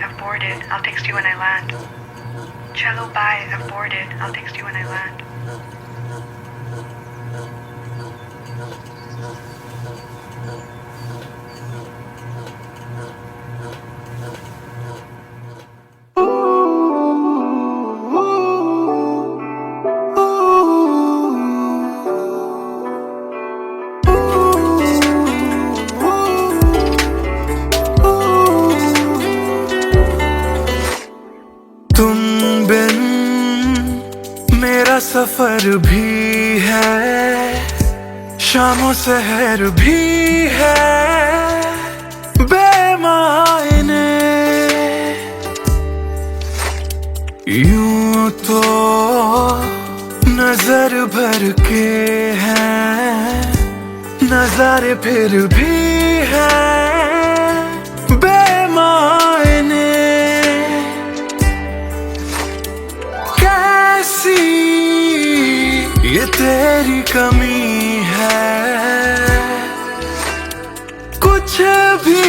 I've boarded. I'll text you when I land. Chalo, bye. I've boarded. I'll text you when I land. तुम बिन मेरा सफर भी है, शामों सहर भी है बेमायने। यूं तो नजर भर के हैं नजारे, फिर भी है बेमायने। कैसी ये तेरी कमी है, कुछ भी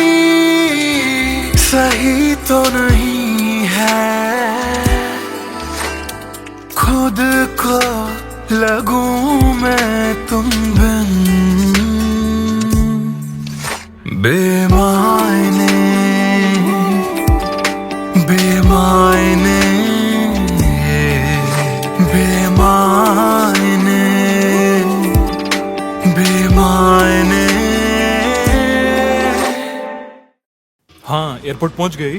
सही तो नहीं है। खुद को लगूं मैं तुम बिन बेमायने बेमायने बेमायने बेमायने। हाँ, एयरपोर्ट पहुंच गई।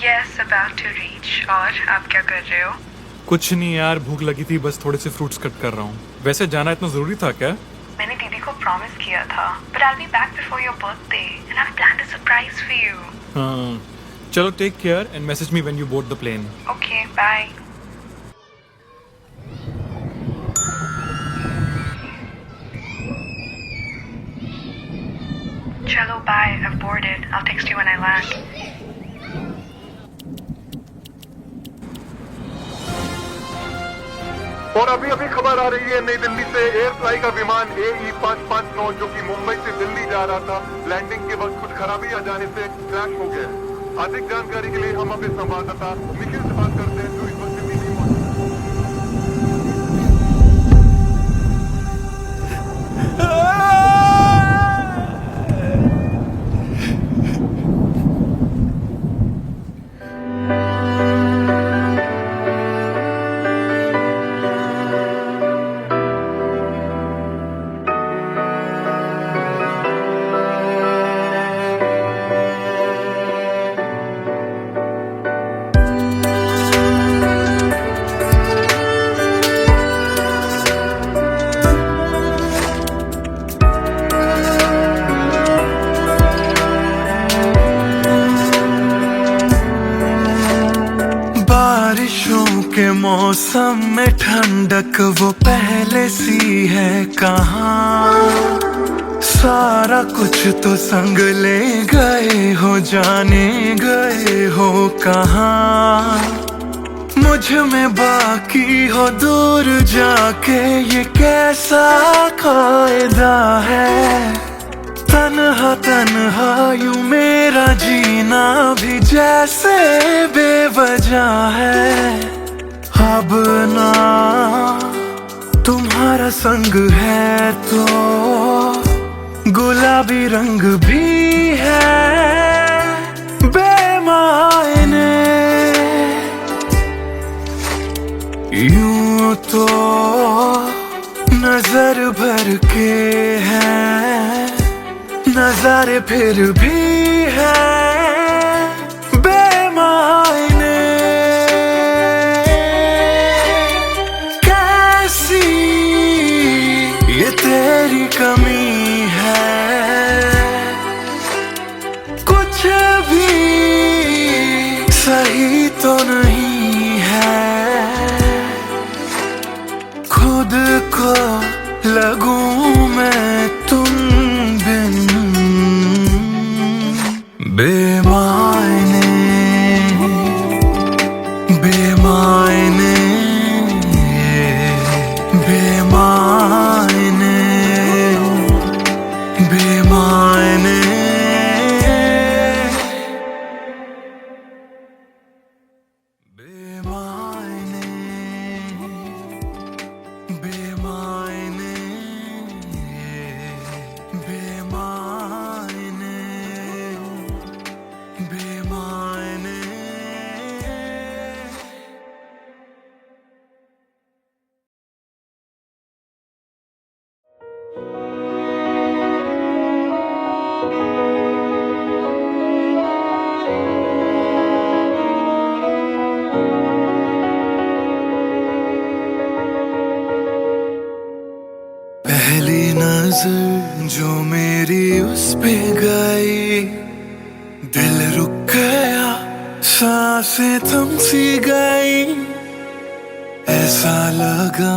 Yes, about to reach. और आप क्या कर रहे हो? कुछ नहीं यार, भूख लगी थी, बस थोड़े से फ्रूट्स कट कर रहा हूँ। वैसे जाना इतना जरूरी था क्या? मैंने दीदी को प्रॉमिस किया था, but I'll be back before your birthday and I've planned a surprise for you. हाँ, चलो take care and message me when you board the plane. Okay, bye. Chalo, bye. I've boarded. I'll text you when I land. और अभी अभी खबर आ रही है नई दिल्ली से, एयर फ्लाई का विमान AE 559 जो कि मुंबई से दिल्ली जा रहा था, लैंडिंग के वक्त कुछ खराबी आ जाने से क्रैश हो गया है। अधिक जानकारी के लिए हम अपने संवाददाता निखिल से बात करते हैं जो इस वक्त दिल्ली में मौजूद बारिशों के मौसम में ठंडक वो पहले सी है कहाँ। सारा कुछ तो संग ले गए हो, जाने गए हो कहाँ। मुझ में बाकी हो दूर जाके, ये कैसा कायदा है। तन्हा तन्हा यूं मेरा जीना भी जैसे बेवजह है। अब ना तुम्हारा संग है तो गुलाबी रंग भी है बेमायने। यूं तो नजर भर के हैं नजारे, फिर भी है बेमायने। कैसी ये तेरी कमी है, कुछ भी सही तो नहीं है। खुद को लगूं मैं तुम बिन बेमायने बेमायने बेमायने बेमायने। नजर जो मेरी उस पे गई, दिल रुक गया, सांसें थम सी गई। ऐसा लगा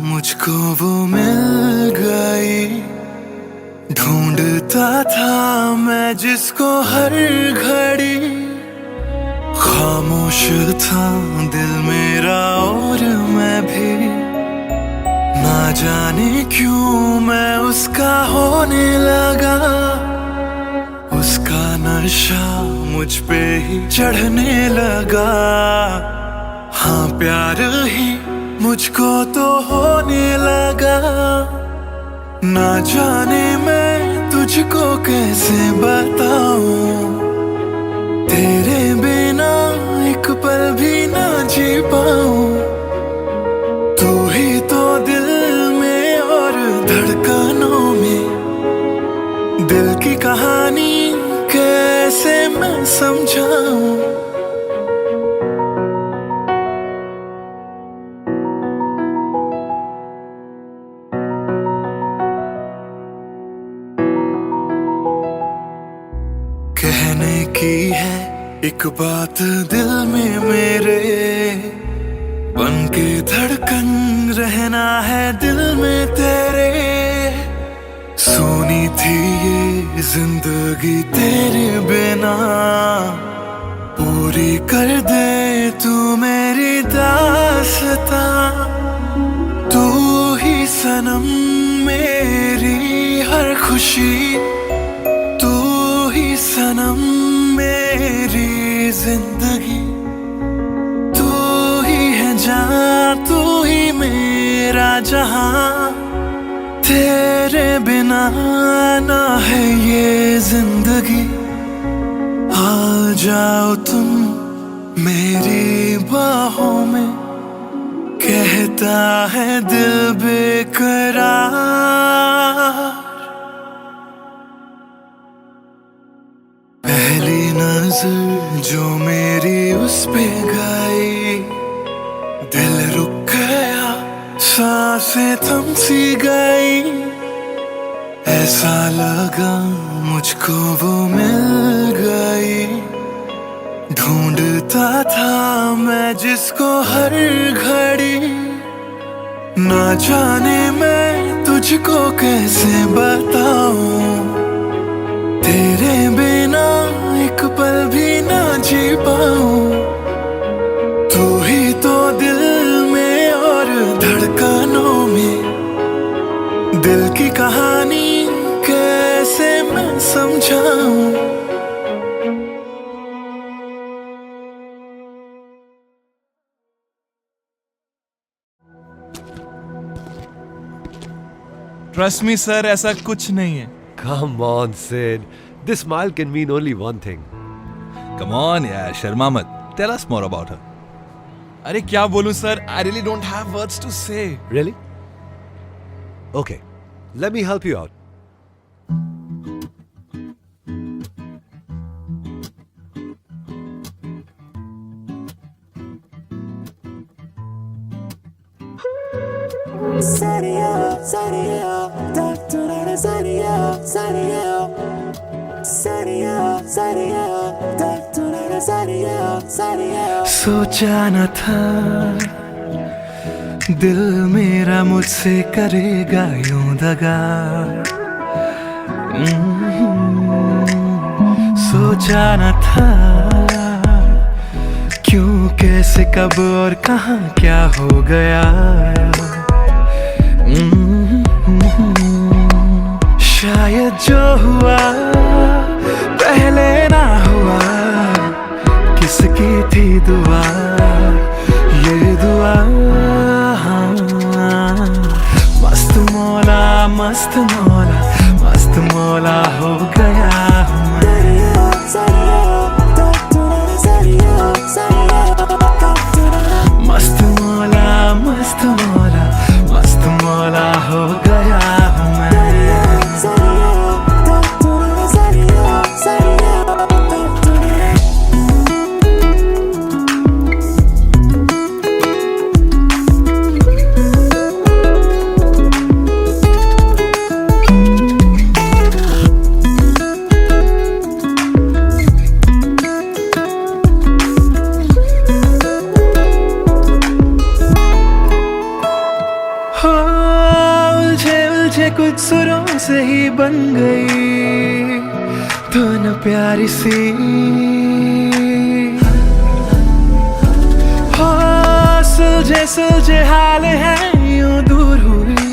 मुझको वो मिल गई, ढूंढता था मैं जिसको हर घड़ी। खामोश था दिल मेरा और मैं भी, ना जाने क्यों मैं उसका होने लगा। उसका नशा मुझ पे ही चढ़ने लगा। हाँ प्यार ही मुझको तो होने लगा। ना जाने मैं तुझको कैसे बताऊं, तेरे बिना एक पल भी ना जी पाऊं। तू ही तो दिल में और धड़कनों में, दिल की कहानी कैसे मैं समझाऊं। कहने की है एक बात दिल में मेरे, बन के धड़कन रहना है दिल में तेरे। सोनी थी ये जिंदगी तेरे बिना, पूरी कर दे तू मेरी दास्तां। तू ही सनम मेरी हर खुशी, तू ही सनम मेरी जिंदगी। तू ही है जान, तू ही मेरा जहां। तेरे बिना ना है ये जिंदगी। आ जाओ तुम मेरी बाहों में, कहता है दिल बेकरार। पहली नजर जो मेरी उस पे गई, दिल रुक गया, सांसें थम सी गई। ऐसा लगा मुझको वो मिल गई, ढूंढता था मैं जिसको हर घड़ी। ना जाने मैं तुझको कैसे बताऊं, तेरे बिना एक पल भी ना जी पाऊं। तू ही तो दिल में और धड़कनों में, दिल की कहानी कैसे मैं समझाऊं। ट्रस्ट मी सर, ऐसा कुछ नहीं है। Come on, Sid. This smile can mean only one thing. Come on, yeah, Sharma मत. Tell us more about her. अरे क्या बोलूं sir, I really don't have words to say. Really? Okay, let me help you out. सोचा न था दिल मेरा मुझसे करेगा यूं दगा। सोचा न था क्यों, कैसे, कब और कहां क्या हो गया। शायद जो हुआ पहले ना हुआ, किसकी थी दुआ, ये दुआ। मस्त मौला, मस्त मौला, मस्त मौला हो गया हूँ मैं। मस्त मौला, मस्त मौला, मस्त मौला हो गया हूँ मैं। से ही बन गई तो न प्यारी सी हो। सुलझे हाल है यूं दूर हुई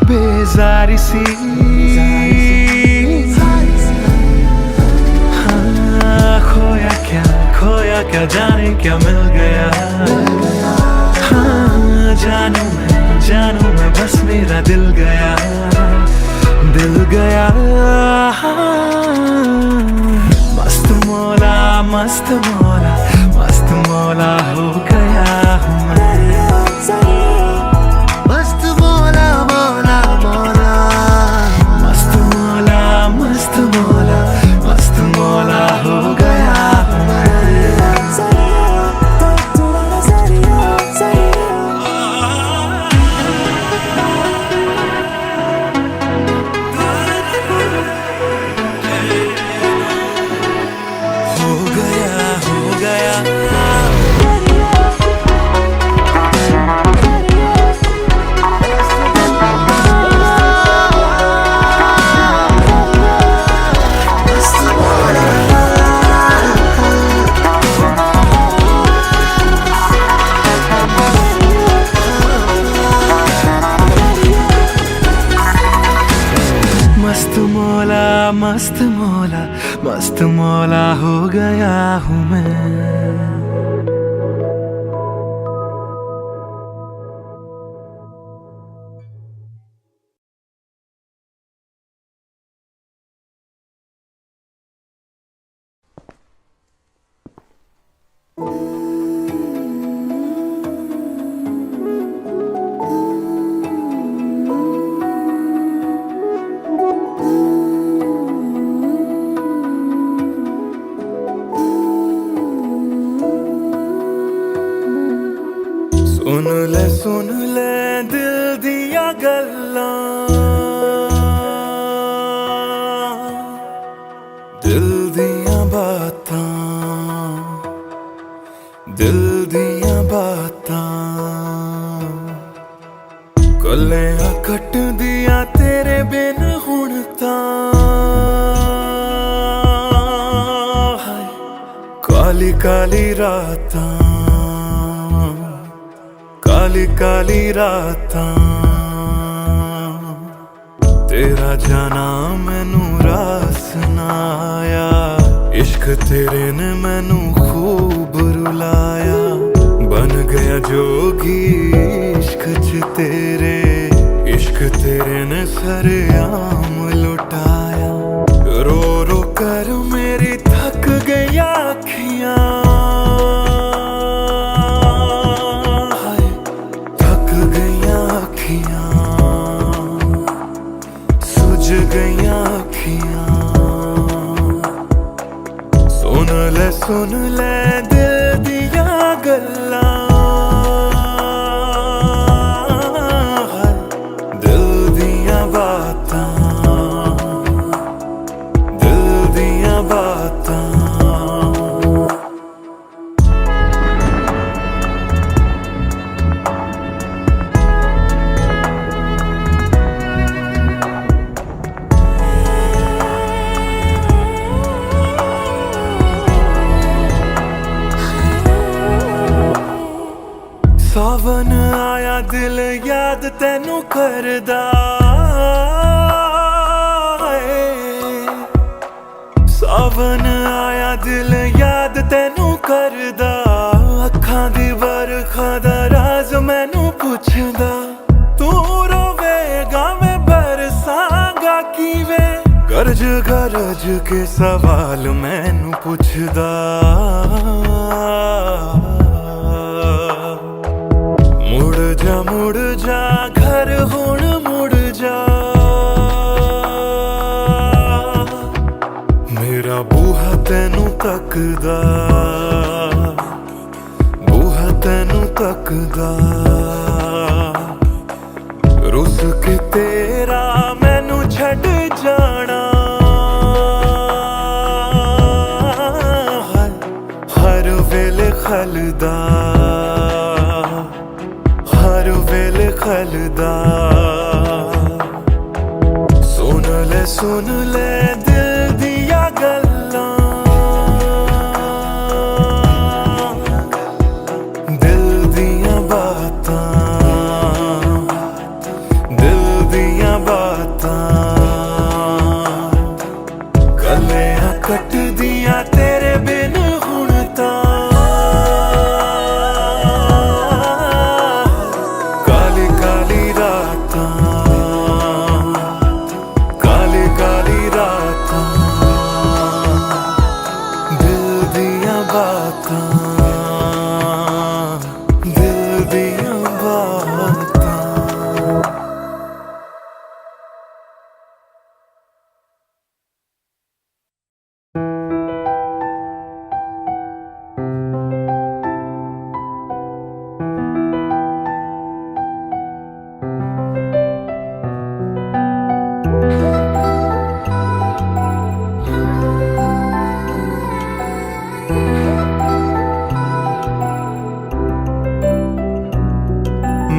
बेजारी सी। हाँ, खोया क्या जाने क्या मिल गया। हाँ, जानू मैं बस मेरा दिल गया। हाँ, मस्त मौला हो गया हूँ मैं। मस्त मौला मौला मौला मस्त मौला हो गया हूँ मैं। हो गया मस्त मौला हो गया हूँ मैं। सुन ले दिल दिया गल्लां, दिल दिया बातां, दिल दिया बातां। कल्लियां कट दिया तेरे बिन हुण तां। काली काली रातां, काली काली रातां। तेरा जाना मैनू रास ना आया। इश्क तेरे ने मैनू खूब रुलाया। बन गया जोगी इश्क च तेरे। इश्क तेरे ने सरेआम लुटाया। रो रो कर मेरी थक गई अखियां। सुझ गईयां अखियां। सुन ले दिल दिया गल्लां, दिल दिया बातां, दिल दिया बातां। सावन आया दिल याद तैनू करदा। सावन आया दिल याद तैनू करदा। अखां दी बरखा दा राज मैनू पुछदा। तू रोवेगा मैं बरसांगा किवें। गरज गरज के सवाल मैनू पुछदा। मुड़ जा घर हुण मुड़ जा। मेरा बूहा तैनू तकदा। बूहा तैनू तकदा। रुस के तेरा मैनू छड़ जाना। हर वेले खलदा। हर वेले खलदा। सुन ले दिल दिया गल्लां, दिल दिया बातां, दिल दिया बातां, गलियां कट दिया तेरे बिन हुण तां, काली काली रातां, काली काली रातां, दिल दिया बातां, दिल दिया बातां।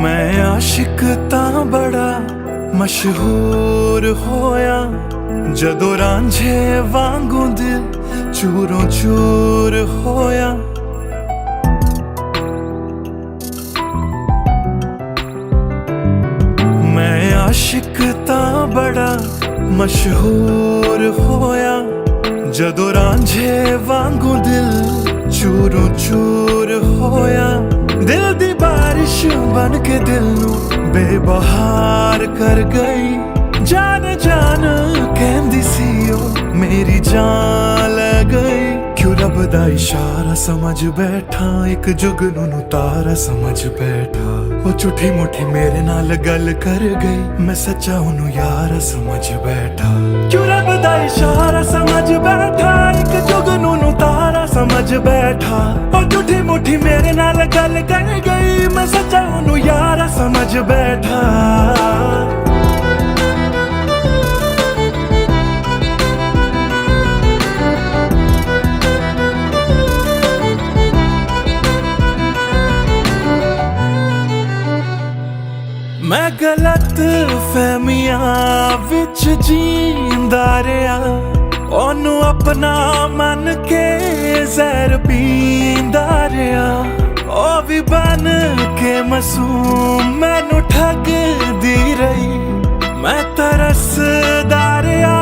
मैं आशिक तां बड़ा मशहूर होया, जदों रांझे वांगू दिल चूरों चूर होया। मैं आशिक तां बड़ा मशहूर होया, जदों रांझे वांगू दिल चूरों चूर होया। दिल दी बारिश बन के दिल नू बेबहार कर गई, जान जान कहंदी सी ओ मेरी जान ले गई। क्यों रब दा इशारा समझ बैठा, एक जुगनू नू तारा समझ बैठा। वो झूठी मुठी मेरे नाल गल कर गई, मैं सच्चा ओनू यार समझ बैठा। क्यों रब दा इशारा समझ बैठा, एक जुगनू नू तारा समझ बैठा। वो झूठी मुठी मेरे नाल गल कर गई, मैं सच्चा ओनू यार समझ बैठा। मैं गलत फहमियां विच जींदा रहा, ओनू अपना मन के जहर पींदा रहा। ओ भी बन के मासूम मैनू ठगदी रही, मैं तरसदा रहा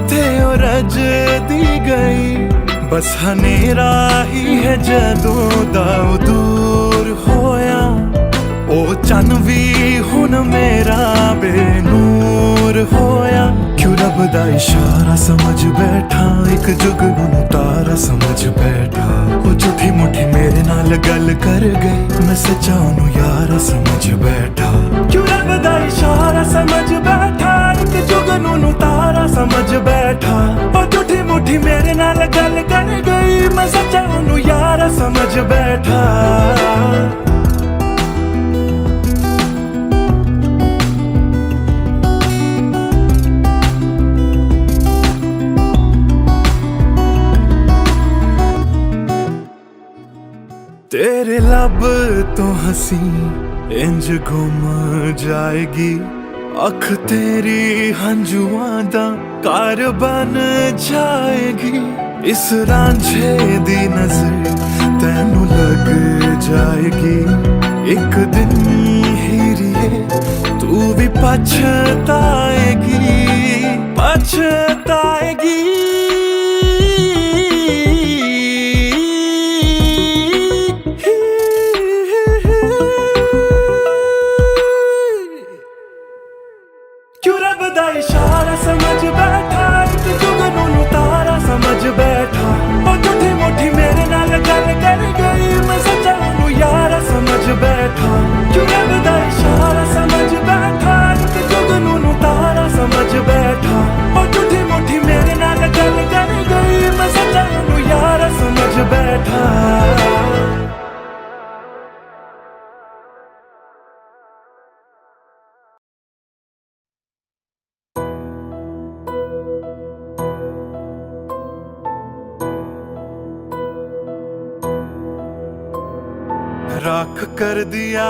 ते ओ रजदी गई। बस हनेरा ही है जदों दा ओ दूर होया, ओ चन भी हुन मेरा बेनूर होया। क्यों रब दा इशारा समझ बैठा, एक जुगनू नू तारा समझ बैठा। ओ झूठी मुठी मेरे नाल गल कर गई, मैं सच्चा ओनू यार समझ बैठा। क्यों रब दा इशारा समझ बैठा, एक जुगनू नू तारा समझ बैठा। ओ झूठी मुठी मेरे नाल गल कर गई, मैं सच्चा ओनू यार समझ बैठा। तेरे लब तो हंसी इंज गुम जाएगी, अख तेरी हंजुआं दा घर बन जाएगी। इस रांझे दी नजर तैनू लग जाएगी, एक दिन हीरिए तू भी पछताएगी, पछताएगी। क्यों रब दा इशारा समझ बैठा, एक जुगनू नू तारा समझ बैठा। ओ झूठी मुठी मेरे नाल गल कर गई, मैं सच्चा ओनू यार समझ बैठा। क्यों रब दा इशारा समझ बैठा, एक जुगनू नू तारा समझ बैठा। ओ झूठी मुठी मेरे नाल गल कर गई, मैं सच्चा ओनू यार समझ बैठा। राख कर दिया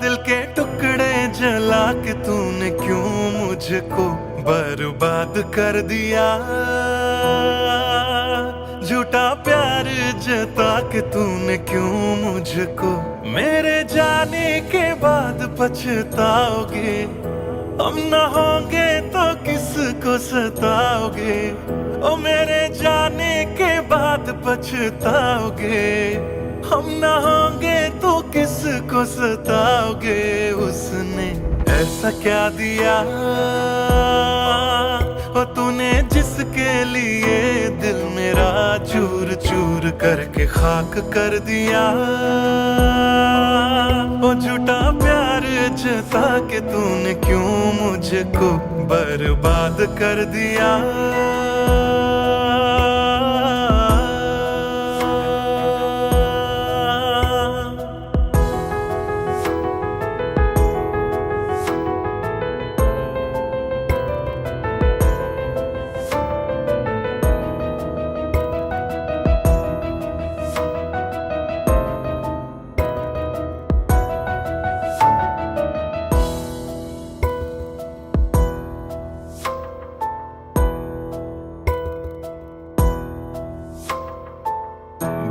दिल के टुकड़े जला के तूने क्यों मुझे मुझको बर्बाद कर दिया। झूठा प्यार जता के तूने क्यों मुझको, मेरे जाने के बाद पछताओगे। हम न होंगे तो किसको सताओगे, ओ मेरे जाने के बाद पछताओगे। हम न होंगे तो किसको सताओगे। उसने ऐसा क्या दिया ओ तूने, जिसके लिए दिल मेरा चूर चूर करके खाक कर दिया। ओ झूठा प्यार जता के तूने क्यों मुझको बर्बाद कर दिया।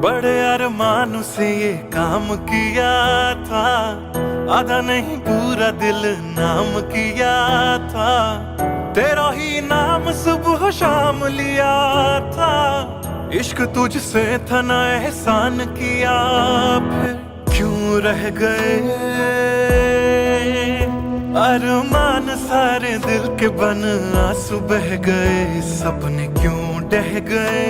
बड़े अरमानों से ये काम किया था, आधा नहीं पूरा दिल नाम किया था। तेरा ही नाम सुबह शाम लिया था, इश्क तुझसे था ना एहसान किया। फिर क्यों रह गए अरमान सारे दिल के बन, आंसू बह गए सपने क्यों ढह गए।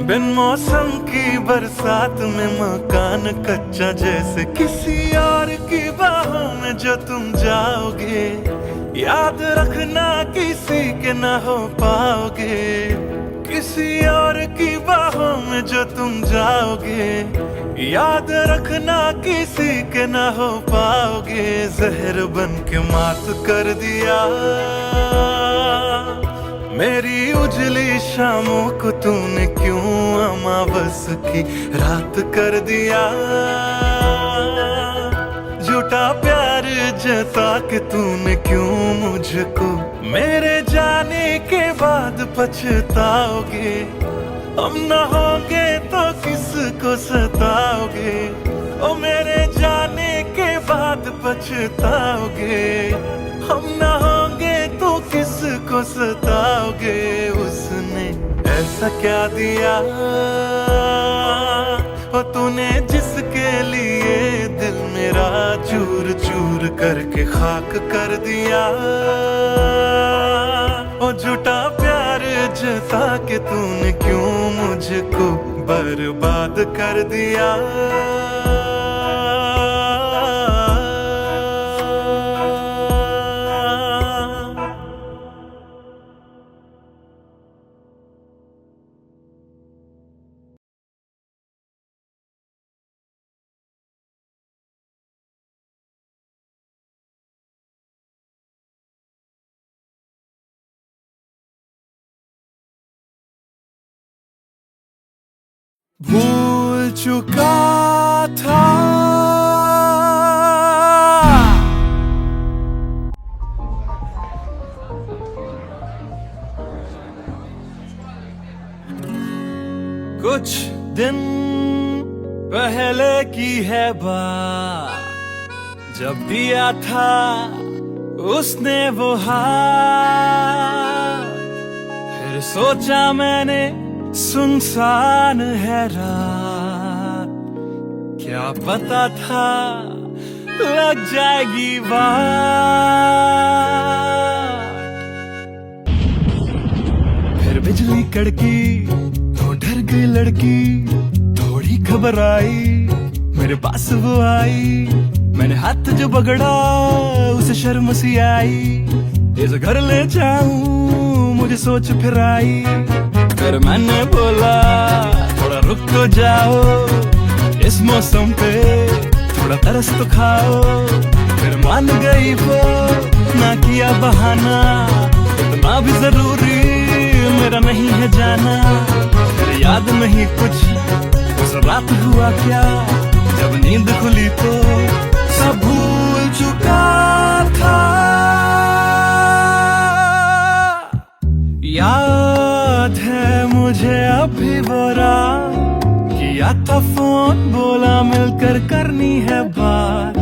बिन मौसम की बरसात में मकान कच्चा, जैसे किसी और की बाहों में जो तुम जाओगे। याद रखना किसी के ना हो पाओगे, किसी और की बाहों में जो तुम जाओगे। याद रखना किसी के ना हो पाओगे। जहर बन के मात कर दिया मेरी उजली शामों को तूने क्यों अमावस की रात कर दिया। झूठा प्यार जता के तूने क्यों मुझको, मेरे जाने के बाद पछताओगे। हम न होंगे तो किसको सताओगे, ओ मेरे जाने के बाद पछताओगे। हम न होंगे तो किसको सताओगे। उसने ऐसा क्या दिया ओ तूने, जिसके लिए दिल मेरा चूर चूर करके खाक कर दिया। ओ झूठा प्यार जता के तूने क्यों मुझको बर्बाद कर दिया। भूल चुका था कुछ दिन पहले की है बात, जब दिया था उसने वो हाथ। फिर सोचा मैंने सुनसान है रात, क्या पता था लग जाएगी बात। फिर बिजली कड़की तो डर गई लड़की, थोड़ी खबर आई मेरे पास वो आई। मैंने हाथ जो पकड़ा उसे शर्म सी आई, इस घर ले जाऊं मुझे सोच फिर आई। फिर मैंने बोला थोड़ा रुक तो जाओ, इस मौसम पे थोड़ा तरस तो खाओ। फिर मान गई वो, ना किया बहाना, इतना भी जरूरी मेरा नहीं है जाना। फिर याद नहीं कुछ उस रात हुआ क्या, जब नींद खुली तो सब भूल चुका था। मुझे अभी बोरा, किया था फोन बोला मिलकर करनी है बात,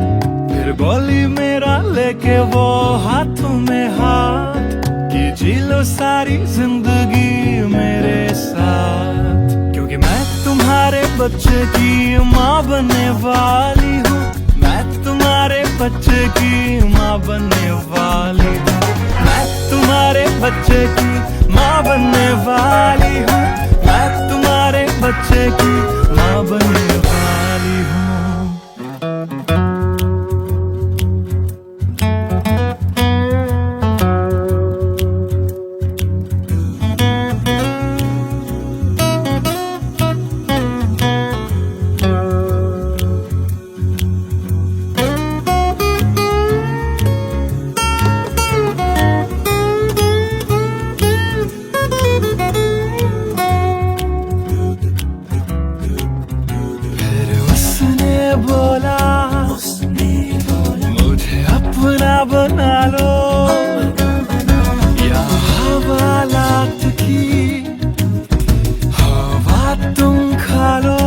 फिर बोली मेरा लेके वो हाथों में हाथ, कि जी लो सारी जिंदगी मेरे साथ, क्योंकि मैं तुम्हारे बच्चे की माँ बनने वाली हूँ, मैं तुम्हारे बच्चे की माँ बनने वाली हूँ, मैं तुम्हारे बच्चे की माँ बनने वाली हूँ, मैं तुम्हारे बच्चे की माँ बनने वाली हूँ। बना लो या हवालात की हवा तुम खा लो,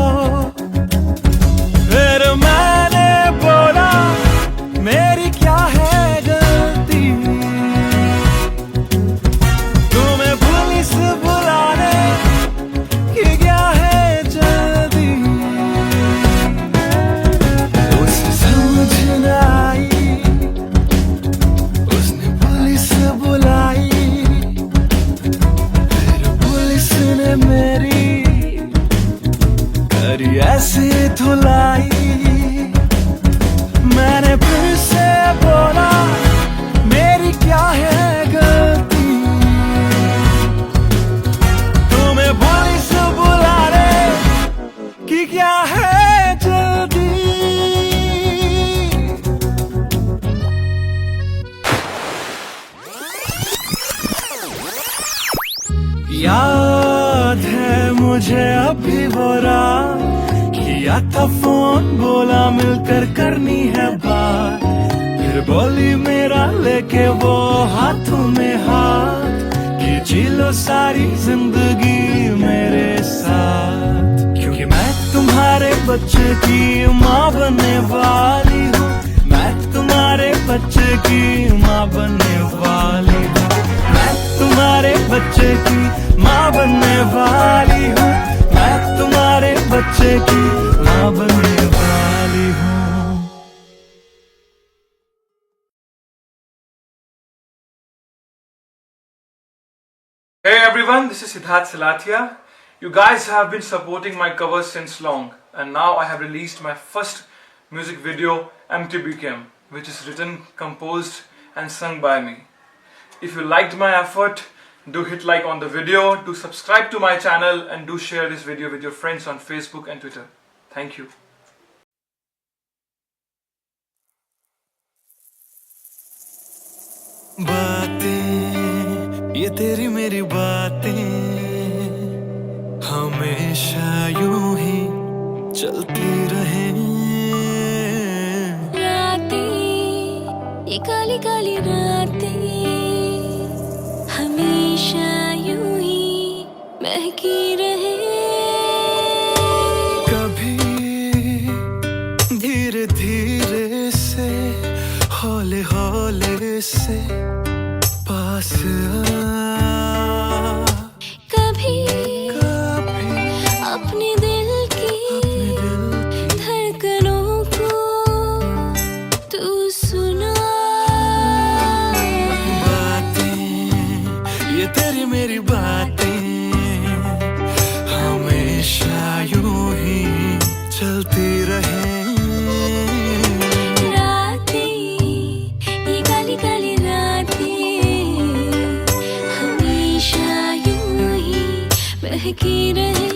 फिर मैंने बोला मेरी क्या है गलती, तुम्हें पुलिस बुलाने की क्या है जल्दी, उसे समझ न आई बुलाई, फिर पुलिस ने मेरी करी ऐसी धुलाई, मैंने फिर से बोला मेरी क्या है गलती, तुम्हें पुलिस बुलाने की क्या है जल्दी। याद है मुझे अभी बोरा, किया था फोन बोला मिलकर करनी है बात, फिर बोली मेरा लेके वो हाथों में हाथ, कि जी लो सारी जिंदगी मेरे साथ, क्योंकि मैं तुम्हारे बच्चे की माँ बनने वाली हूँ, मैं तुम्हारे बच्चे की माँ बनने वाली हूँ, मैं तुम्हारे बच्चे की माँ बनने वाली हूँ, मैं तुम्हारे बच्चे की माँ बनने वाली हूँ। Hey everyone, this is Siddharth Salatia. You guys have been supporting my covers since long, and now I have released my first music video, MTBKM, which is written, composed and sung by me. If you liked my effort, do hit like on the video, do subscribe to my channel, and do share this video with your friends on Facebook and Twitter. Thank you. बातें ये तेरी मेरी बातें हमेशा यूं ही चलती रहे, रातें ये काली काली रातें हमेशा यूं ही महकी रहे, कभी धीरे धीरे से हौले हौले से पास आ, कभी कभी अपने दिल की धड़कनों को तू सुना, बातें ये तेरी मेरी बातें हमेशा यूं ही चलती रहे, महकी रहे।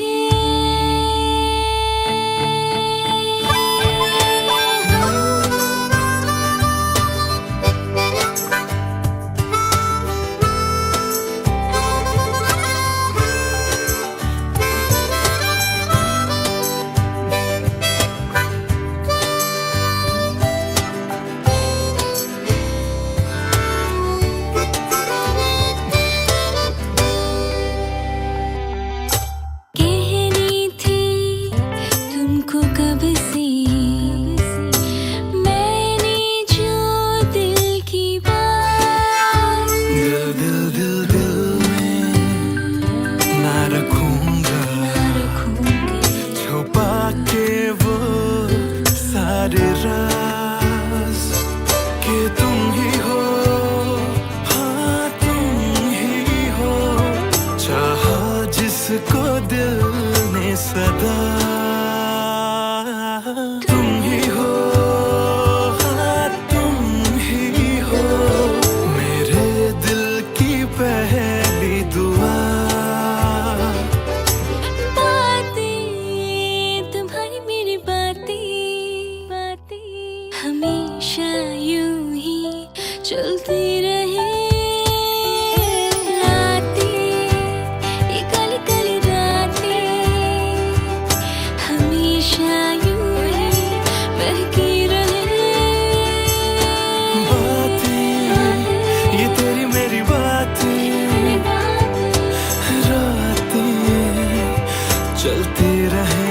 रखूंगा, छुपा के वो सारे राज कि तुम ही हो, हाँ तुम ही हो, चाहा जिसको दिल ने सदा, तुम ही हो, हाँ तुम ही हो, मेरे दिल की पहली दुआ। बातें तुम्हारी मेरी बातें हमेशा यूं ही चलती रहे। रातें ये काली काली रातें हमेशा यूं ही बहकी रहे। बातें ये तेरी मेरी बातें, रातें चलती रहे।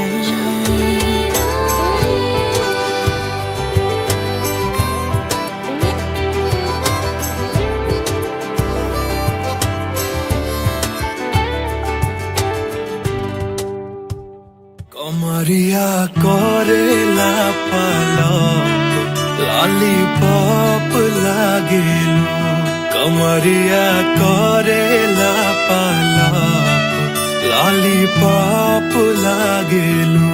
कमरिया कोरेला पालक लॉलीपॉप लागेलू, कमरिया कोरेला पालक लॉलीपॉप लागेलू।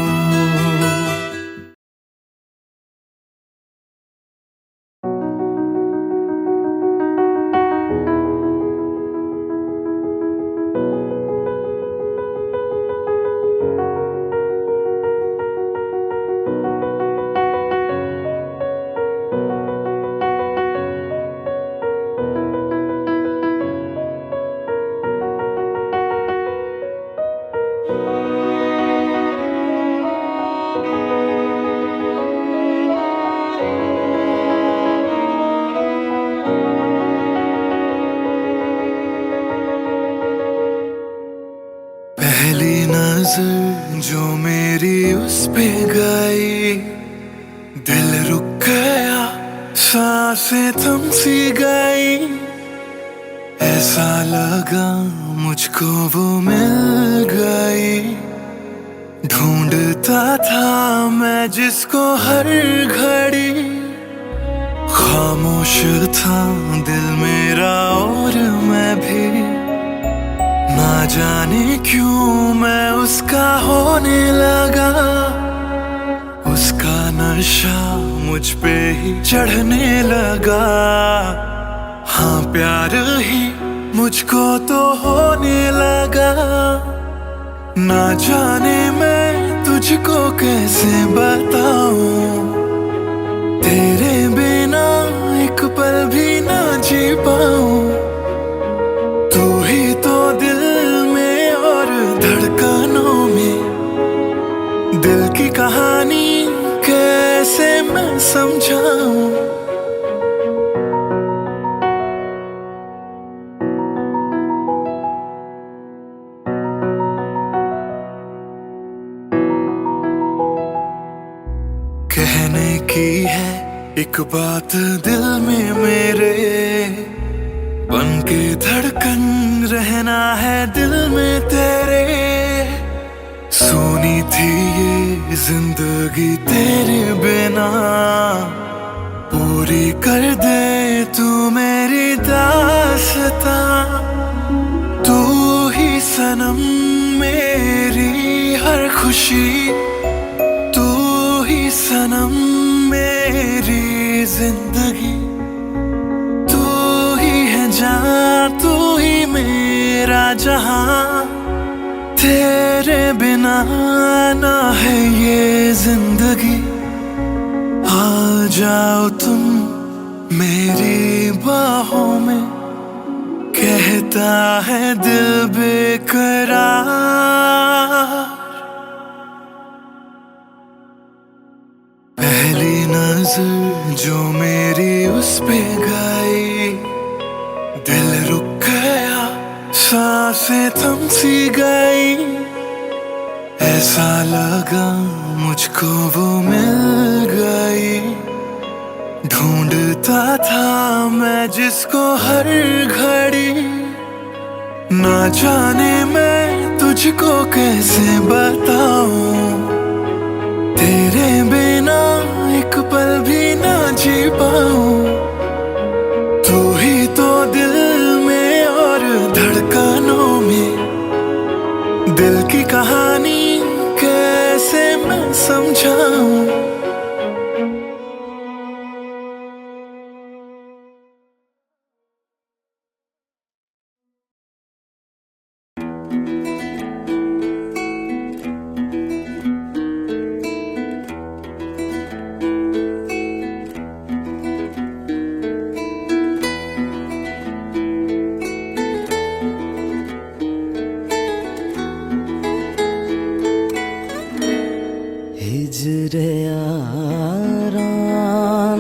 पहली नजर जो मेरी उस पे गई, दिल रुक गया, सांसें थम सी गई, ऐसा लगा मुझको वो मिल गई। ढूंढता था मैं जिसको हर घड़ी, खामोश था दिल मेरा और मैं भी, ना जाने क्यों मैं उसका होने लगा। उसका नशा मुझ पे ही चढ़ने लगा, हाँ प्यार ही मुझको तो होने लगा। ना जाने मैं तुझको कैसे बताऊं, तेरे बिना एक पल भी ना जी पाऊं। तू ही तो दिल में और धड़कनों में, दिल की कहानी कैसे मैं समझाऊं। कहने की है एक बात दिल में मेरे, बन के धड़कन रहना है दिल में तेरे। सुनी थी ये जिंदगी तेरे बिना, पूरी कर दे तू मेरी दास्तां। तू ही सनम मेरी हर खुशी, तू ही सनम मेरी जिंदगी, तू ही है जान, तू ही मेरा जहां। तेरे बिना ना है ये जिंदगी, आ जाओ तुम मेरी बाहों में, कहता है दिल बेकरार। पहली नजर जो मेरी उस पे गई, दिल रुक गया, सांसें थम सी गई, ऐसा लगा मुझको वो मिल गई। ढूंढता था मैं जिसको हर घड़ी, ना जाने मैं तुझको कैसे बताऊं, तेरे बिना एक पल भी ना जी पाऊं। तू ही तो दिल में और धड़कनों में, दिल की कहानी कैसे मैं समझाऊं। हिजरे यारा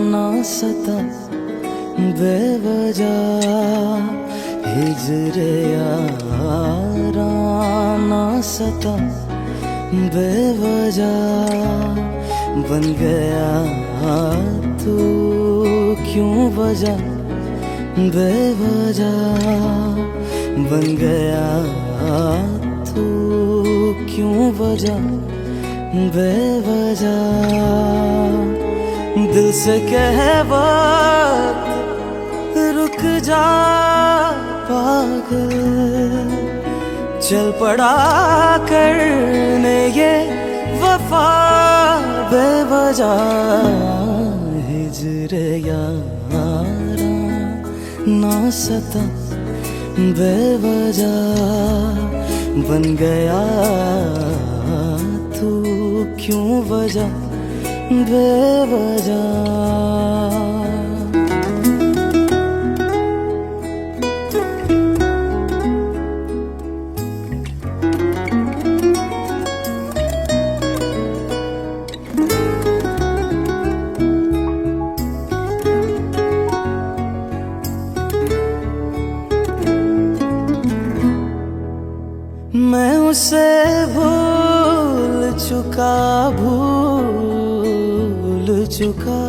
ना सता बेवजह, हिजरे यारा ना सता बेवजह। बन गया तू क्यों वजह, बेवजह बन गया तू क्यों वजह, बेवजह। दिल से कह वक्त रुक जा पागल, चल पड़ा करने ये वफा बेवजह। हिजरे यारा ना सता बेवजह, बन गया तू क्यों वजह, बेवजह। मैं उसे भूल चुका, भूल चुका।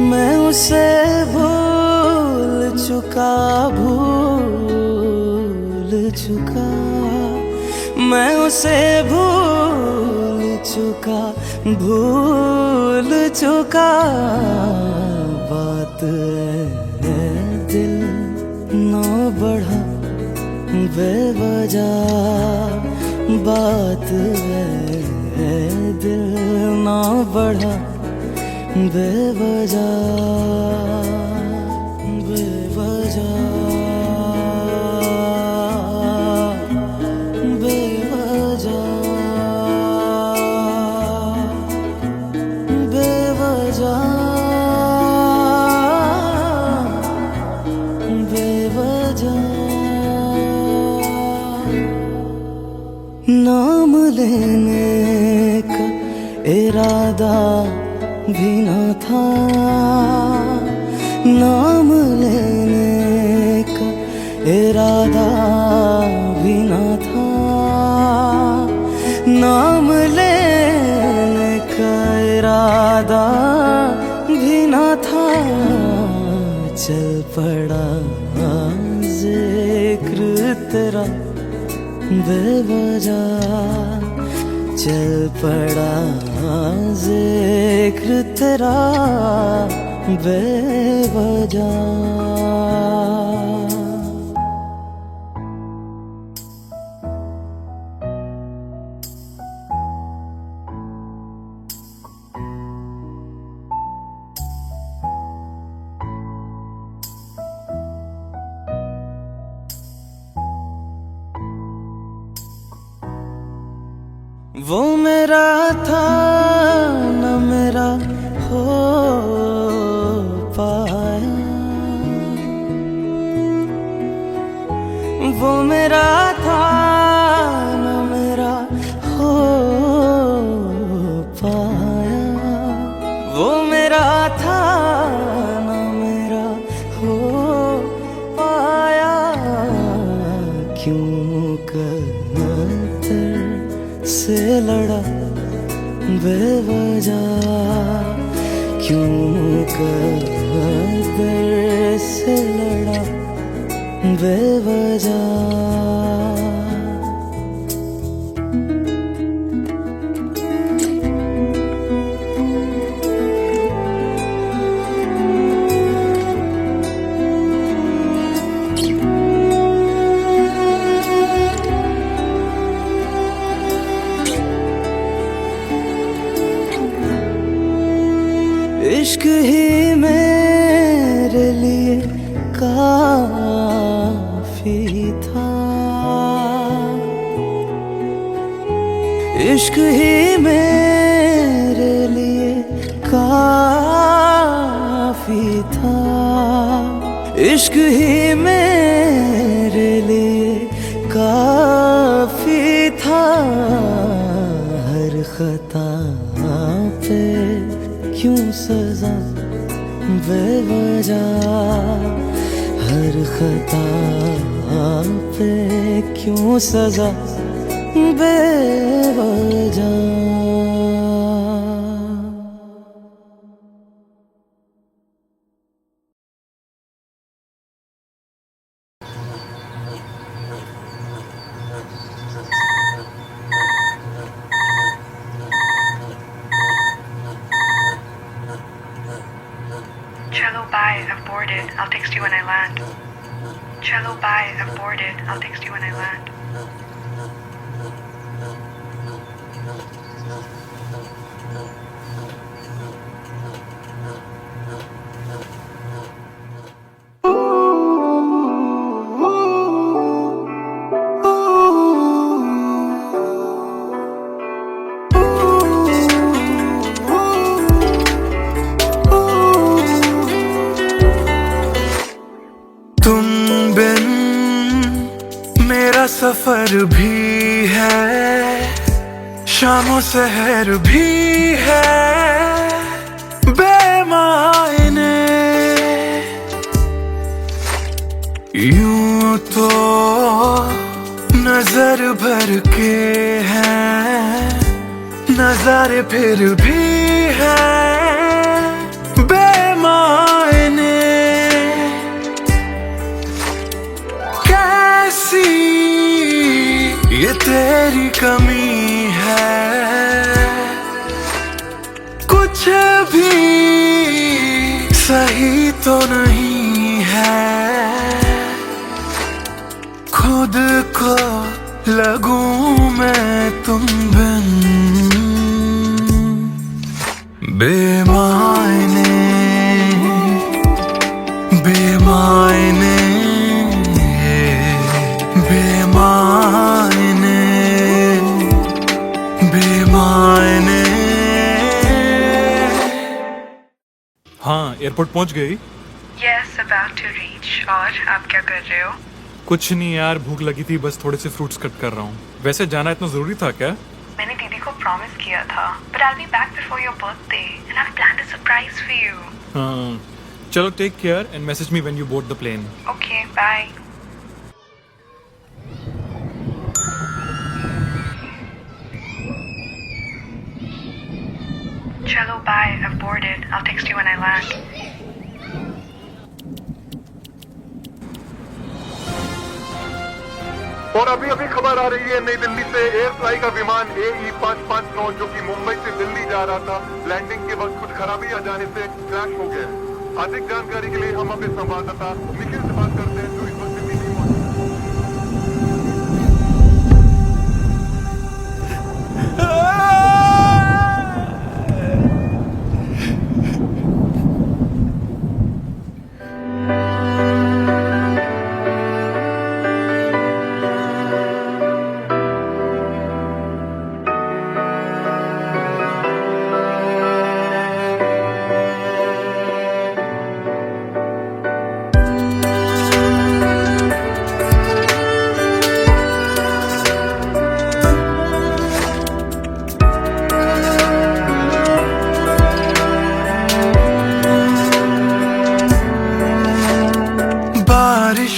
मैं उसे भूल चुका, भूल चुका। मैं उसे भूल चुका, भूल चुका। बात है दिल ना बढ़ा बेवजह, बात है दिल ना बढ़ा बेवजह, बेवजह, बेवजह, बेवजह, बेवजह। नाम लेने का इरादा भी न था, नाम लेने का इरादा भी न था। नाम लेने का इरादा भी न था। चल पड़ा जिक्र तेरा बेवजह, चल पड़ा जिक्र तेरा बेवजह। वो मेरा था न मेरा हो पाया, वो मेरा था न मेरा हो पाया। वो मेरा था न मेरा हो पाया। क्यों से लड़ा बेवजह, क्यों कर से लड़ा बेवजह। इश्क ही मेरे लिए काफी था, इश्क ही मेरे लिए काफी था, इश्क ही मेरे लिए काफी था। हर खता पे क्यों सजा बेवजह, हर खता पे क्यों सजा बेवजह। Cello, bye. I've boarded. I'll text you when I land. Cello, bye. I've boarded. I'll text you when I land. तुम बिन मेरा सफर भी है, शामों सहर भी है बेमायने। यूं तो नजर भर के हैं नजारे, फिर भी है बेमायने। कैसी ये तेरी कमी है, कुछ भी सही तो नहीं है। खुद को लगूं मैं तुम बिन बेमायने, बेमायने, बेमायने, बेमायने। हाँ, एयरपोर्ट पहुंच गई? Yes, about to reach. और आप क्या कर रहे हो? कुछ नहीं यार, भूख लगी थी, बस थोड़े से फ्रूट्स कट कर रहा हूँ। वैसे जाना इतना जरूरी था क्या? मैंने दीदी को प्रॉमिस किया था, but I'll be back before your birthday and I've planned a surprise for you. हाँ, चलो take care and message me when you board the plane. Okay, bye. Cello, bye. I've boarded. I'll text you when I land. और अभी अभी खबर आ रही है नई दिल्ली से, एयर फ्लाई का विमान AE 559 जो कि मुंबई से दिल्ली जा रहा था, लैंडिंग के वक्त कुछ खराबी आ जाने से क्रैश हो गया। अधिक जानकारी के लिए हम अपने संवाददाता निखिल से बात करते हैं जो इस वक्त दिल्ली में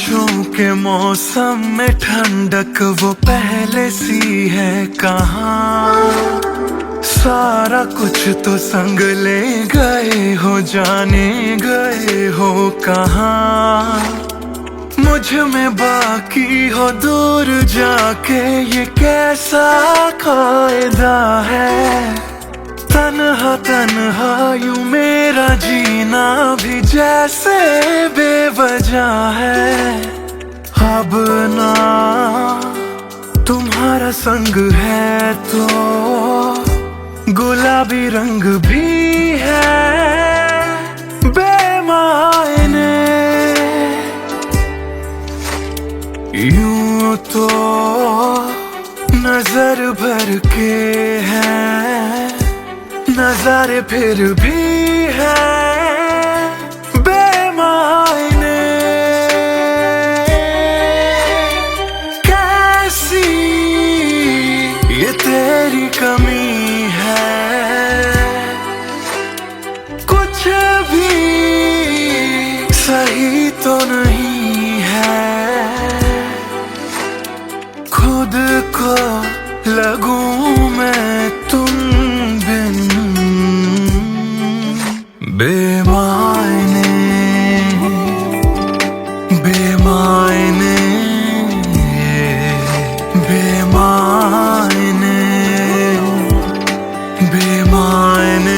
मौजूद के मौसम में ठंडक वो पहले सी है कहाँ। सारा कुछ तो संग ले गए हो, जाने गए हो कहाँ। मुझ में बाकी हो दूर जाके, ये कैसा कायदा है। तन्हा तन्हा यूं मेरा जीना भी जैसे बेवजह है। अब ना तुम्हारा संग है तो गुलाबी रंग भी है बेमायने। यूं तो नजर भर के हैं नजारे, फिर भी है बेमायने। कैसी ये तेरी कमी है, कुछ भी सही तो नहीं है। खुद को लगूं मैं तुम बिन बेमायने बेमायने बेमायने बेमायने।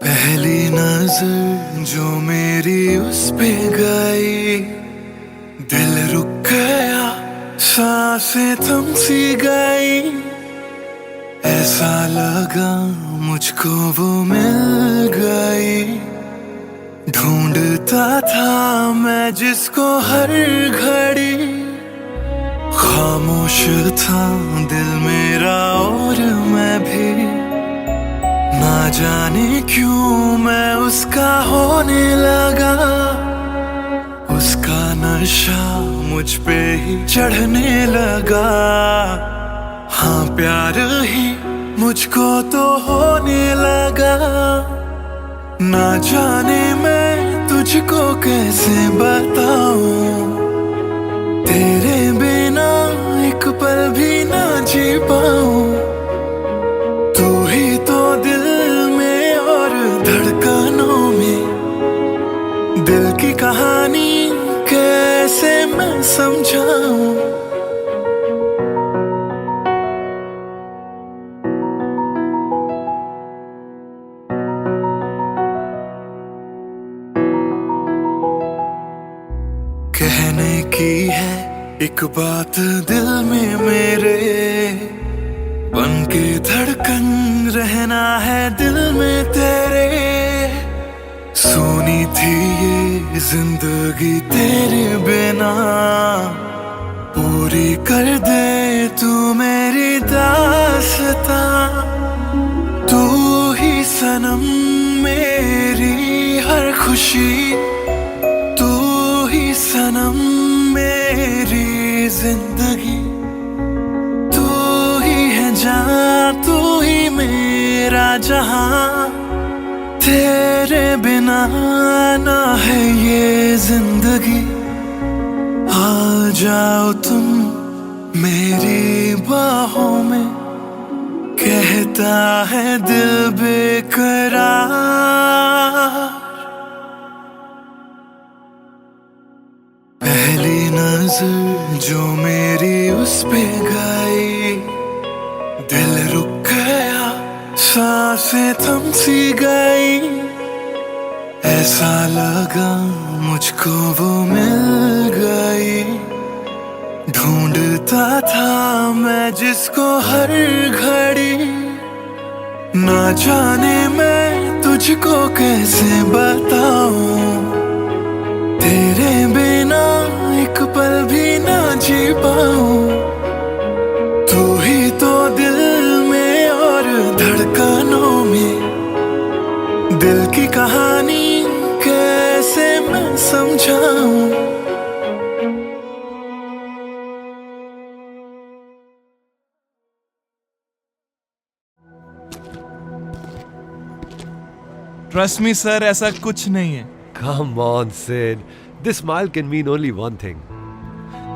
पहली नजर जो मेरी उस पे गई, दिल रुक गया, सांसें थम सी गई। ऐसा लगा मुझको वो मिल गई। ढूंढता था मैं जिसको हर घड़ी, खामोश था दिल मेरा और मैं भी। ना जाने क्यों मैं उसका होने लगा, उसका नशा मुझ पे ही चढ़ने लगा। हाँ प्यार ही मुझको तो होने लगा। ना जाने मैं तुझको कैसे बताऊं, तेरे बिना एक पल भी ना जी पाऊं। तू ही तो दिल में और धड़कनों में, दिल की कहानी कैसे मैं समझाऊं। कहने की है एक बात दिल में मेरे, बन के धड़कन रहना है दिल में तेरे। सोनी थी ये जिंदगी तेरे बिना, पूरी कर दे तू मेरी दास्तां। तू ही सनम मेरी हर खुशी, तू ही सनम मेरी जिंदगी। तू ही है जहां, तू ही मेरा जहां। तेरे बिना ना है ये जिंदगी। आ जाओ तुम मेरी बाहों में, कहता है दिल बेकरार। पहली नजर जो मेरी उस पे गई, दिल रुक गया, सांसें थम सी गई। ऐसा लगा मुझको वो मिल गई। ढूंढता था मैं जिसको हर घड़ी, ना जाने मैं तुझको कैसे बताऊं। तेरे बिना एक पल भी ना जी पाऊं। तू ही तो दिल में और धड़कनों में दिल की कहानी कैसे मैं समझाऊं। ट्रस्ट मी सर, ऐसा कुछ नहीं है। Come on, Sid. This smile can mean only one thing.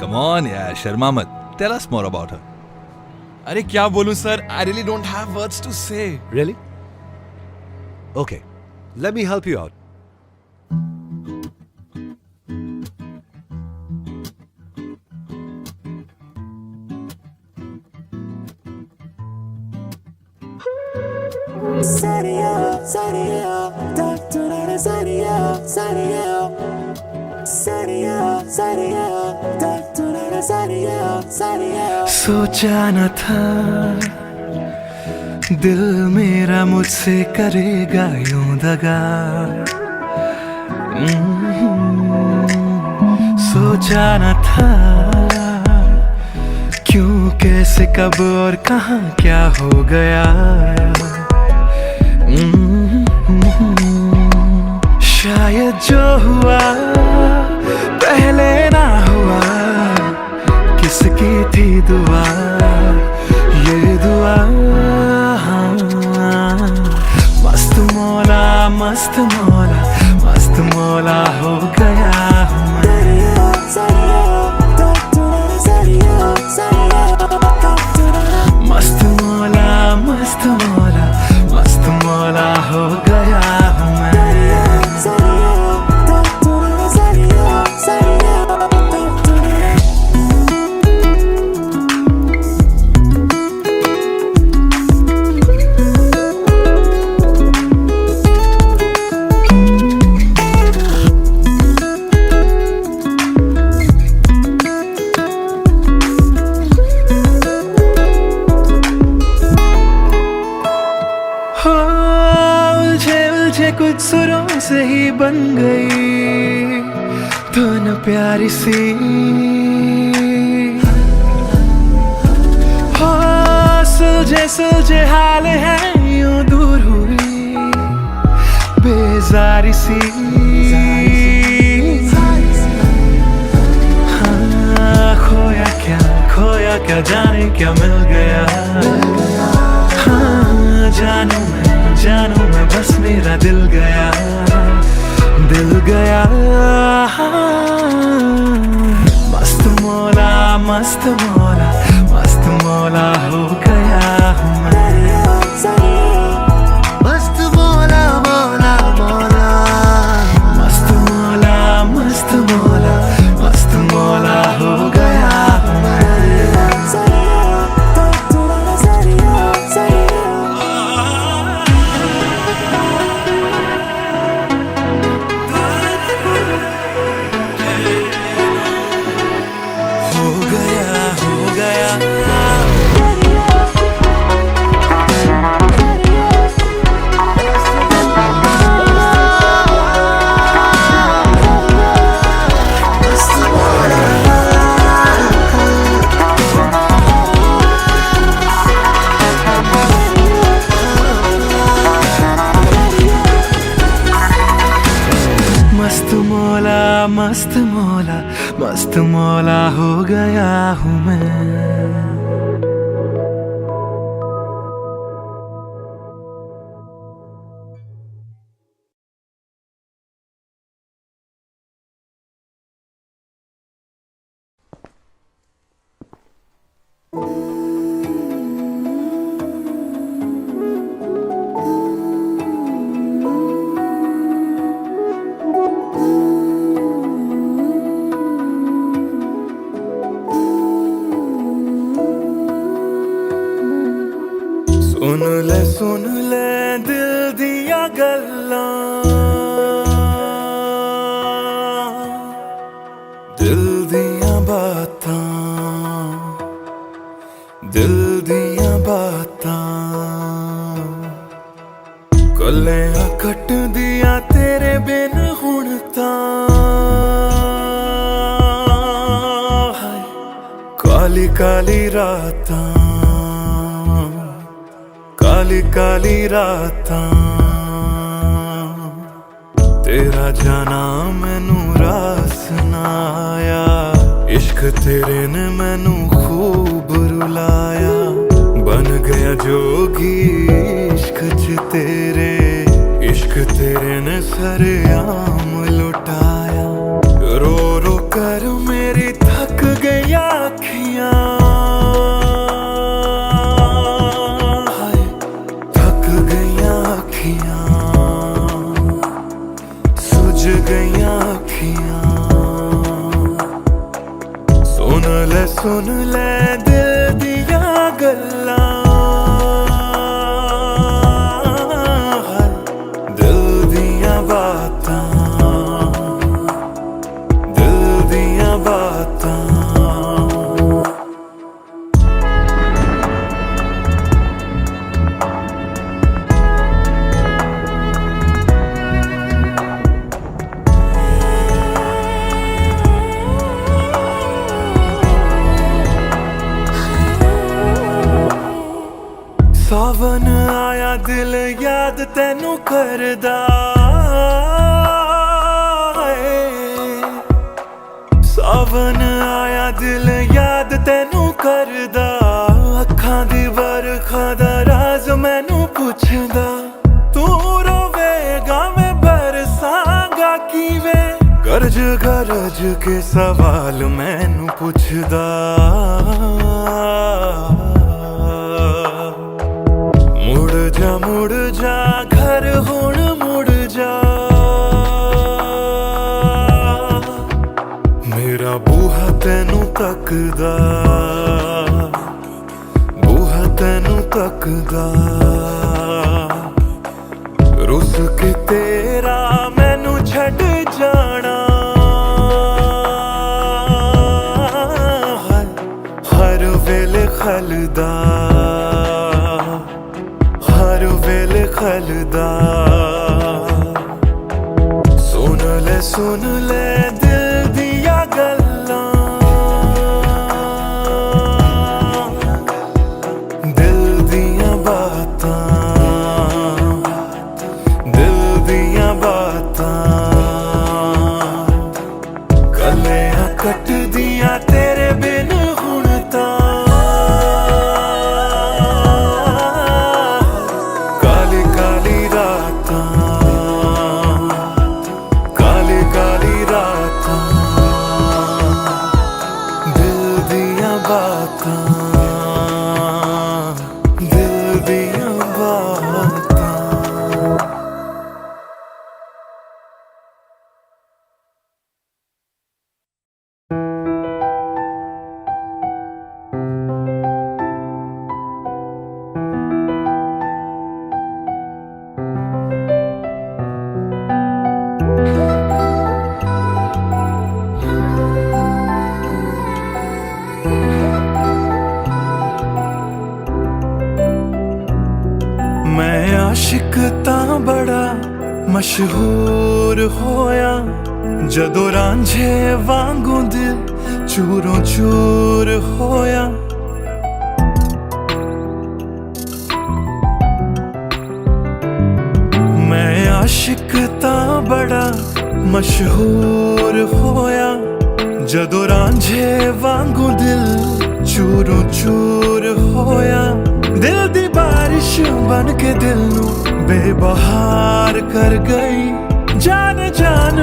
Come on, yeah, Sharma मत. Tell us more about her. अरे क्या बोलूं sir, I really don't have words to say. Really? Okay, let me help you out. सोचा न था दिल मेरा मुझसे करेगा यूं दगा। सोचा न था क्यों, कैसे, कब और कहां क्या हो गया। शायद जो हुआ पहले ना हुआ, किसकी थी दुआ, ये दुआ। मस्त मौला, मस्त मौला, मस्त मौला हो गया हूँ मैं। मस्त मौला, मस्त मौला, मस्त मौला हो गया हूँ मैं। कुछ सुरों से ही बन गई धुन प्यारी सी, हो सुलझे सुलझे हाल है यूं दूर हुई बेजारी सी। हाँ, खोया क्या जाने क्या मिल गया। हाँ, जानू मैं बस मेरा दिल गया, दिल गया। मस्त मौला, मस्त मौला, मस्त मौला हो गया हूँ मैं। मस्त मौला, मौला मौला, मस्त मौला, मस्त मौला, मस्त मौला हो गया हूँ मैं। मस्त मौला, मस्त मौला, मस्त मौला हो गया हूँ मैं। सुन ले दिल दिया गल्लां, दिल दिया बातां, दिल दिया बातां। गल्लियां कट दिया तेरे बिन हुण तां, काली काली रातां। काली काली रातां तेरा जाना मैनू रास ना आया इश्क तेरे ने मैनू खूब रुलाया बन गया जोगी इश्क च तेरे इश्क तेरे ने सरेआम लुटाया रो रो कर मेरी थक गई आँखियाँ हाय थक गई आँखियाँ सुझ गई आँखियाँ सुन ले दिल दिया गल्लां दिल दिया बातां दिल दिया बातां सावन आया दिल याद तैनू करदा सावन आया दिल याद तैनू करदा अखां दी बरखा दा राज मैनू पुछदा तू रोवेगा मैं बरसांगा किवें गरज गरज के सवाल मैनू पुछदा मुड़ जा घर हुण मुड़ जा मेरा बूहा तैनू तकदा बूहा तैनू तकदा रुस के तेरा मैनू छड़ जाना हर वेले खलदा हर वेले खलदा सुन ले दिल दिया गल्लां दिल दिया बातां दिल दिया बातां कलियां कट दिया तेरे बिन हुण तां काली काली रातां काली काली रातां दिल दिया बातां दिल दिया बातां मैं आशिक तां बड़ा मशहूर होया जदों रांझे वांगू दिल चूरों चूर होया मैं आशिक तां बड़ा मशहूर होया जदों रांझे वांगू दिल चूरों चूर होया दिल दी बारिश बन के दिल नू बेबहार कर गई जान जान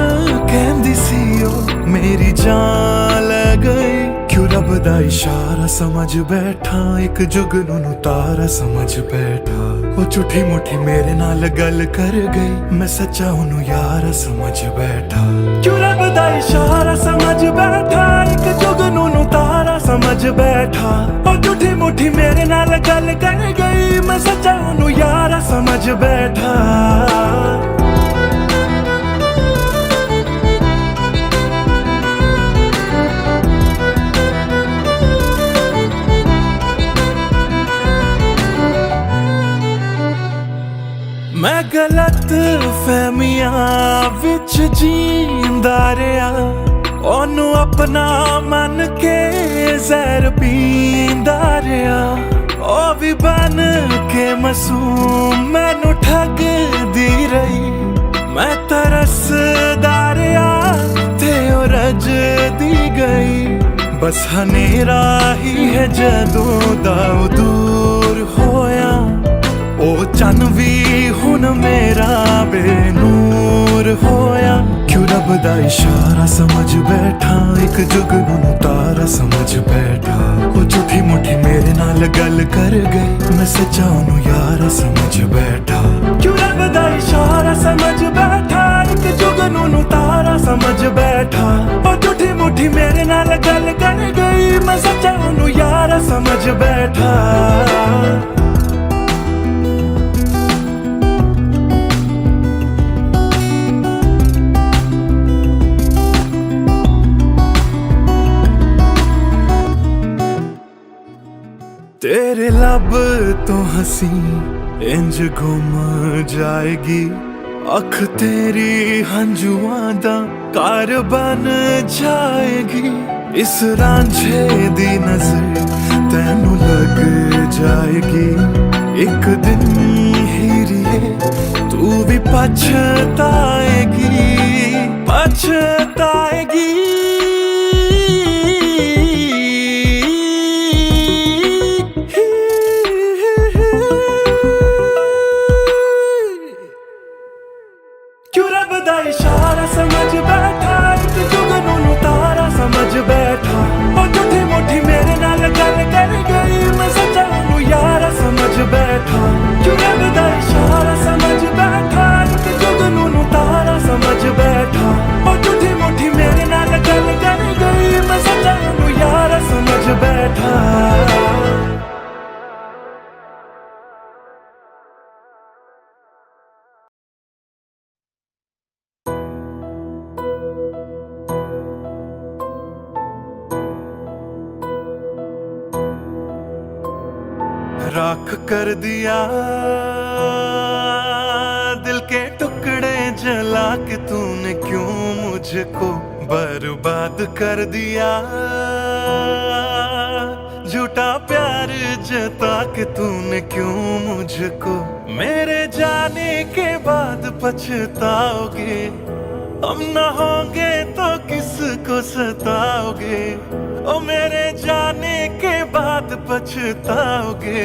कहंदी सी ओ मेरी जान ले गई क्यों रब दा इशारा समझ बैठा एक जुगनू नू तारा समझ बैठा ओ झूठी मुठी मेरे नाल गल कर गई मैं सच्चा ओनू यारा समझ बैठा क्यों रब दा इशारा समझ बैठा एक जुगनू नू तारा समझ बैठा ओ झूठी मुठी मेरे नाल गल कर गई मैं सच्चा ओनू यारा समझ बैठा मैं गलत फहमियां विच जींदा रहा ओनू अपना मन के जहर पींदा रहा ओ भी बन के मासूम मैनू ठग दी रही मैं तरसदारिया ते ओ रज दी गई बस हनेरा ही है जदों दा दूर होया ओ चन भी हुन मेरा बेनूर होया क्यों रब दा इशारा समझ बैठा एक जुगनू तारा समझ बैठा ओ झूठी मुठी मेरे नाल गल कर गई मैं सच्चा ओनू यारा समझ बैठा क्यों रब दा इशारा समझ बैठा एक जुगनू तारा समझ बैठा ओ झूठी मुठी मेरे नाल गल कर गई मैं सच्चा ओनू यारा समझ बैठा तेरे लब तो हंसी इंज गुम जाएगी अख तेरी हंजुआं दा कार बन जाएगी इस रांझे दी नजर तैनू लग जाएगी एक दिन हीरिए तू भी पछताएगी पछताएगी इशारा समझ बैठा एक जुगनू तारा समझ बैठा और झूठी मुठी मेरे नाल गल कर गई मैं सच्चा ओनू यारा समझ बैठा क्यों रब दा इशारा समझ बैठा एक जुगनू तारा समझ बैठा और झूठी मुठी मेरे नाल गल कर गई मैं सच्चा ओनू यारा समझ बैठा राख कर दिया दिल के टुकड़े जला के तूने क्यों मुझको बर्बाद कर दिया झूठा प्यार जता के तूने क्यों मुझको मेरे जाने के बाद पछताओगे हम न होंगे तो किसको सताओगे ओ मेरे जाने के बाद पछताओगे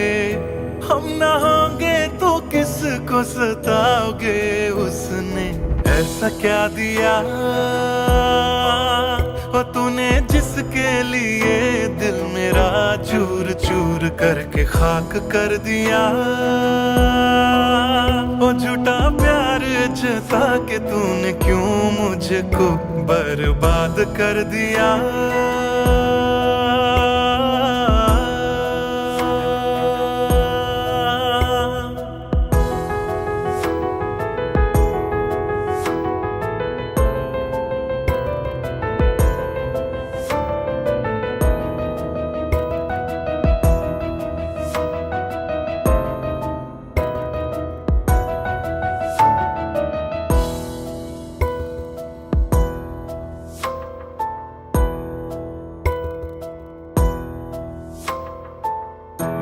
हम न होंगे तो किसको सताओगे उसने ऐसा क्या दिया ओ तूने जिसके लिए दिल मेरा चूर चूर करके खाक कर दिया ओ झूठा प्यार जता के तूने क्यों मुझको बर्बाद कर दिया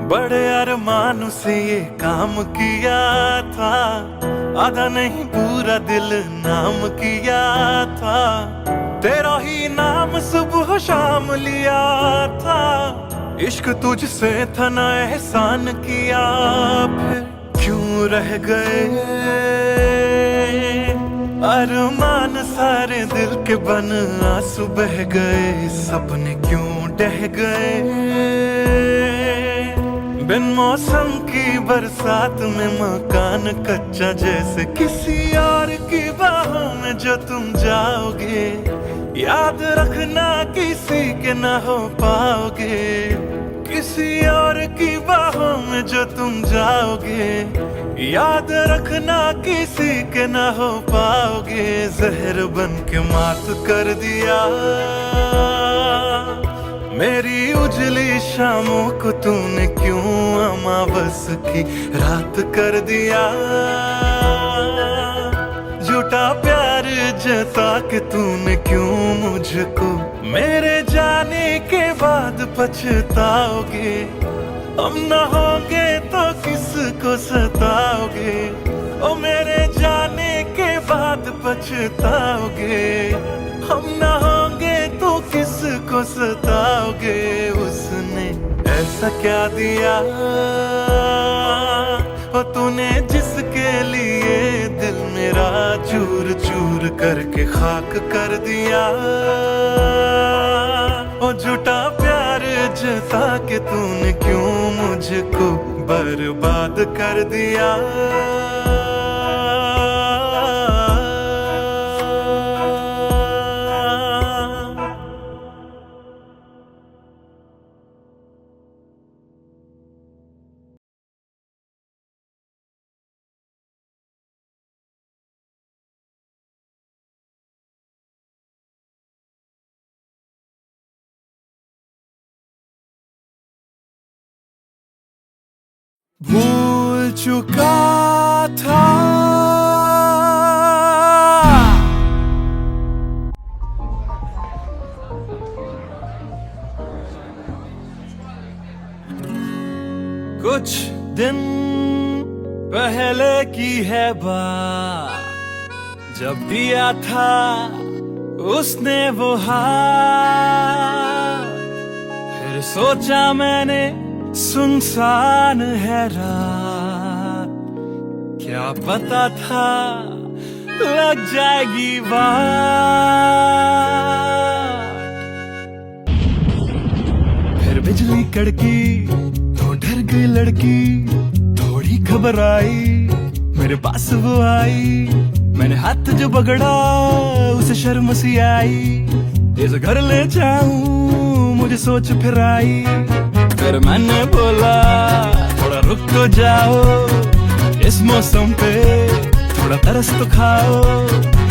बड़े अरमान से ये काम किया था आधा नहीं पूरा दिल नाम किया था तेरा ही नाम सुबह शाम लिया था इश्क तुझसे था ना एहसान किया फिर क्यों रह गए अरमान सारे दिल के बन आंसू बह गए सपने क्यों ढह गए बिन मौसम की बरसात में मकान कच्चा जैसे किसी और की बाहों में जो तुम जाओगे याद रखना किसी के ना हो पाओगे किसी और की बाहों में जो तुम जाओगे याद रखना किसी के ना हो पाओगे जहर बन के मात कर दिया मेरी उजली शामों को तूने क्यों अमावस की रात कर दिया झूठा प्यार जता के तूने क्यों मुझको मेरे जाने के बाद पछताओगे हम न होंगे तो किसको सताओगे, ओ मेरे जाने के बाद पछताओगे। हम न होंगे तो किसको सताओगे, उसने ऐसा क्या दिया ओ तूने जिसके लिए दिल मेरा चूर चूर करके खाक कर दिया। ओ झूठा प्यार जता के तूने क्यों मुझको बर्बाद कर दिया। भूल चुका था कुछ दिन पहले की है बात, जब दिया था उसने वो हाथ। फिर सोचा मैंने सुनसान है रात, क्या पता था लग जाएगी बात। फिर बिजली कड़की तो डर गई लड़की, थोड़ी घबराई मेरे पास वो आई। मैंने हाथ जो पकड़ा उसे शर्म सी आई, इस घर ले जाऊं मुझे सोच फिर आई। फिर मैंने बोला थोड़ा रुक तो जाओ, इस मौसम पे थोड़ा तरस तो खाओ।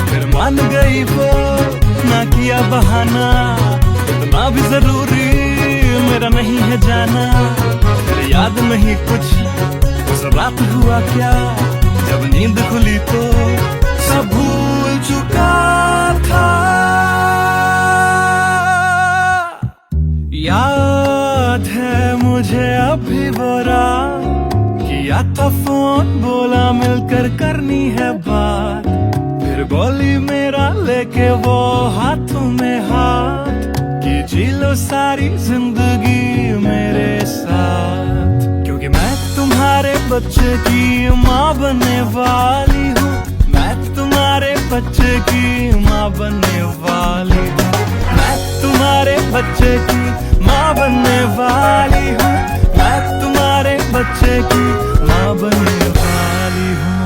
फिर मान गई वो, ना किया बहाना, इतना भी जरूरी मेरा नहीं है जाना। फिर याद नहीं कुछ उस रात हुआ क्या, जब नींद खुली तो सब भूल चुका था। याद है मुझे अभी वो रात, किया था फोन बोला मिलकर करनी है बात। फिर बोली मेरा लेके वो हाथों में हाथ, कि जी लो सारी जिंदगी मेरे साथ। क्योंकि मैं तुम्हारे बच्चे की माँ बनने वाली हूँ, मैं तुम्हारे बच्चे की माँ बनने वाली हूँ। मैं तुम्हारे बच्चे की माँ बनने वाली हूँ, मैं तुम्हारे बच्चे की माँ बनने वाली हूँ।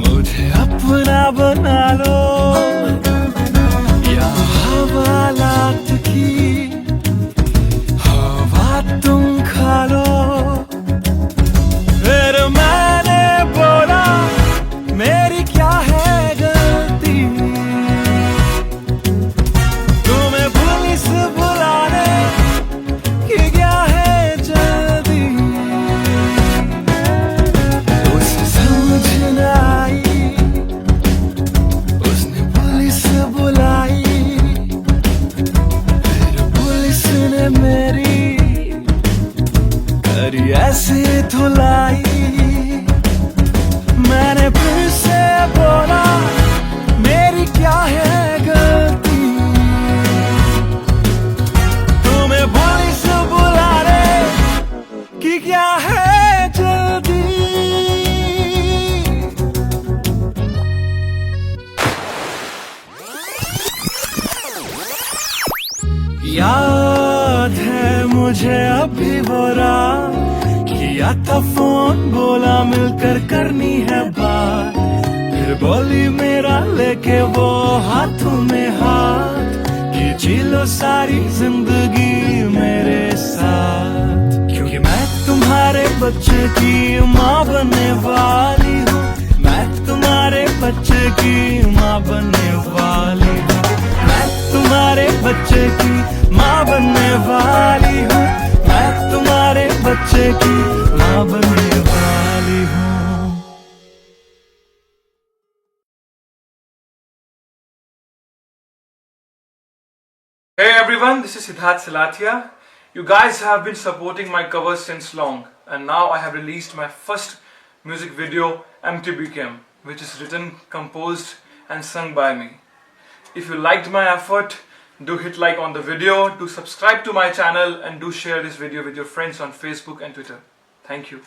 मुझे अपना बना लो, या हवालात की हवा तुम खा लो। फिर मैंने बोला मेरी क्या है गलती, तुम्हें पुलिस बुलाने की क्या है जल्दी। उसे समझ न आई, उसने पुलिस बुलाई। फिर पुलिस ने मेरी करी ऐसी धुलाई। मैंने फिर से बोला मेरी क्या है गलती, तुम्हें पुलिस बुलाने की क्या है जल्दी। याद है मुझे अभी वो रात, किया था फोन बोला मिलकर करनी है बात। फिर बोली मेरा लेके वो हाथों में हाथ, कि जी लो सारी जिंदगी मेरे साथ, क्योंकि मैं तुम्हारे बच्चे की माँ बनने वाली हूँ। मैं तुम्हारे बच्चे की माँ बनने वाली हूँ। मैं तुम्हारे बच्चे की माँ बनने वाली हूँ। मैं तुम्हारे बच्चे की माँ बनने वाली हूँ। Hey everyone, this is Siddharth Salathia. You guys have been supporting my covers since long, and now I have released my first music video, MTBKM, which is written, composed and sung by me. If you liked my effort, do hit like on the video, do subscribe to my channel, and do share this video with your friends on Facebook and Twitter. Thank you.